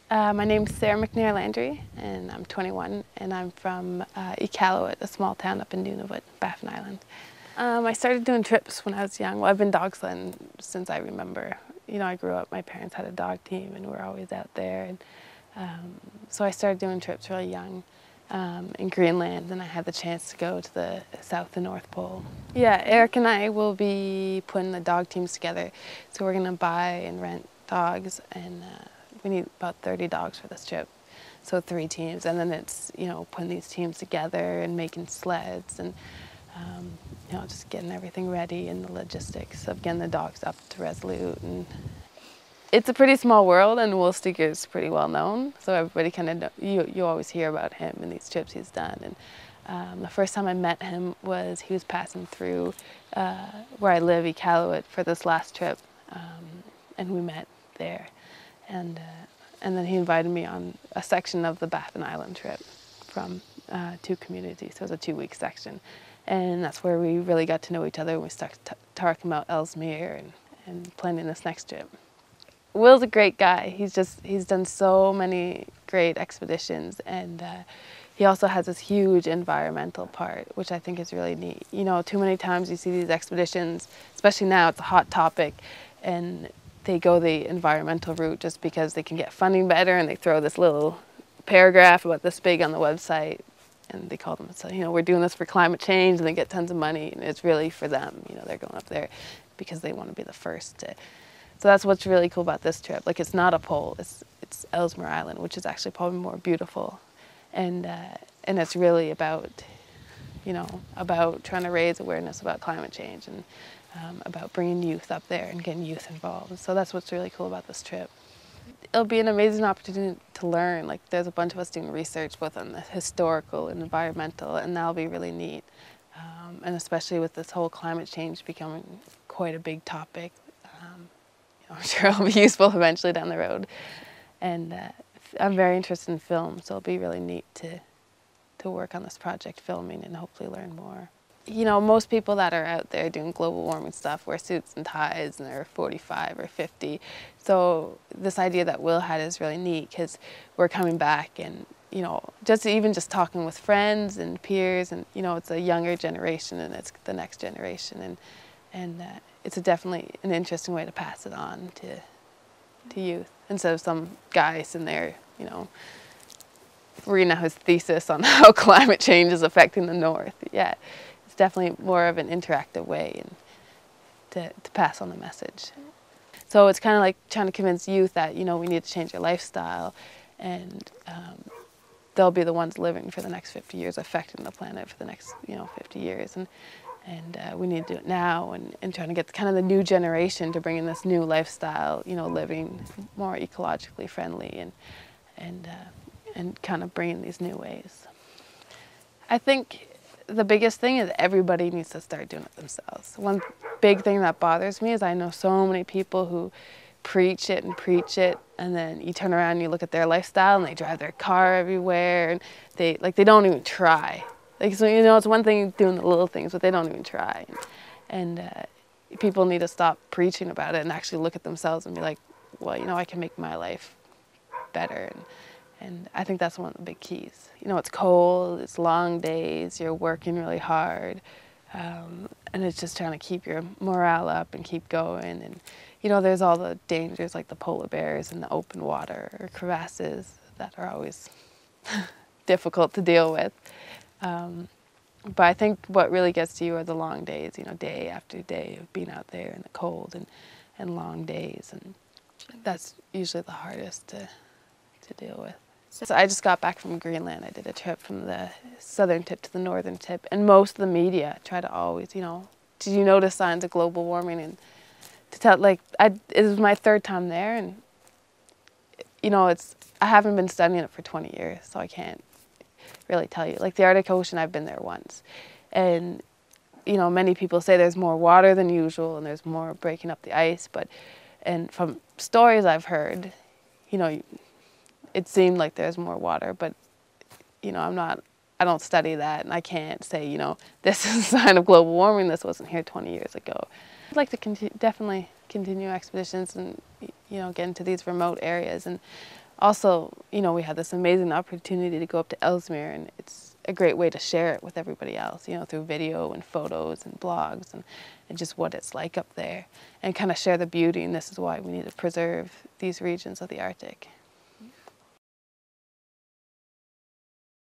My name's McNair-Landry, and I'm 21, and I'm from Iqaluit, a small town up in Nunavut, Baffin Island. I started doing trips when I was young. Well, I've been dog sledding since I remember. You know, I grew up, my parents had a dog team, and we were always out there. And so I started doing trips really young in Greenland, and I had the chance to go to the South and North Pole. Yeah, Eric and I will be putting the dog teams together. So we're going to buy and rent dogs, and we need about 30 dogs for this trip. So 3 teams, and then it's, you know, putting these teams together and making sleds and, you know, just getting everything ready and the logistics of getting the dogs up to Resolute. And it's a pretty small world, and Woolsticker's pretty well known, so everybody kind of you always hear about him and these trips he's done. And the first time I met him was he was passing through where I live, Iqaluit, for this last trip, and we met there. And then he invited me on a section of the Baffin Island trip from 2 communities. So it was a 2-week section, and that's where we really got to know each other. We started talking about Ellesmere and planning this next trip. Will's a great guy. He's done so many great expeditions, and he also has this huge environmental part, which I think is really neat. You know, too many times you see these expeditions, especially now, it's a hot topic, and they go the environmental route just because they can get funding better, and they throw this little paragraph about this big on the website, and they call them, so, you know, we're doing this for climate change, and they get tons of money, and it's really for them. You know, they're going up there because they want to be the first to. So that's what's really cool about this trip. Like, it's not a pole, it's Ellesmere Island, which is actually probably more beautiful, and it's really about, you know, about trying to raise awareness about climate change, and about bringing youth up there and getting youth involved. So that's what's really cool about this trip. It'll be an amazing opportunity to learn. Like, there's a bunch of us doing research both on the historical and environmental, and that'll be really neat. And especially with this whole climate change becoming quite a big topic, you know, I'm sure it'll be useful eventually down the road. And I'm very interested in film, so it'll be really neat to work on this project, filming, and hopefully learn more. You know, most people that are out there doing global warming stuff wear suits and ties, and they're 45 or 50. So this idea that Will had is really neat, because we're coming back, and, you know, just talking with friends and peers, and, you know, it's a younger generation, and it's the next generation, and it's definitely an interesting way to pass it on to youth, instead of some guy sitting there, you know, reading out his thesis on how climate change is affecting the North. Yeah. Definitely more of an interactive way and to pass on the message. So it's kind of like trying to convince youth that, you know, we need to change our lifestyle, and they'll be the ones living for the next 50 years, affecting the planet for the next, you know, 50 years, and we need to do it now, and trying to get kind of the new generation to bring in this new lifestyle, you know, living more ecologically friendly, and kind of bring in these new ways. I think the biggest thing is everybody needs to start doing it themselves. One big thing that bothers me is I know so many people who preach it, and then you turn around and you look at their lifestyle, and they drive their car everywhere, and they don't even try. Like, so, you know, it's one thing doing the little things, but they don't even try. And people need to stop preaching about it and actually look at themselves and be like, well, you know, I can make my life better. And I think that's one of the big keys. You know, it's cold, it's long days, you're working really hard, and it's just trying to keep your morale up and keep going. And, you know, there's all the dangers like the polar bears and the open water or crevasses that are always difficult to deal with. But I think what really gets to you are the long days, you know, day after day of being out there in the cold and long days. And that's usually the hardest to deal with. So I just got back from Greenland. I did a trip from the southern tip to the northern tip, and most of the media try to always, you know, did you notice signs of global warming? And to tell, like, it was my 3rd time there, and, you know, I haven't been studying it for 20 years, so I can't really tell you. Like, the Arctic Ocean, I've been there once, and, you know, many people say there's more water than usual, and there's more breaking up the ice, and from stories I've heard, you know, it seemed like there's more water, but, you know, I don't study that, and I can't say, you know, this is a sign of global warming, this wasn't here 20 years ago. I'd like to definitely continue expeditions and, you know, get into these remote areas, and Also, you know, we had this amazing opportunity to go up to Ellesmere, and it's a great way to share it with everybody else, you know, through video and photos and blogs and just what it's like up there, and kind of share the beauty, and this is why we need to preserve these regions of the Arctic.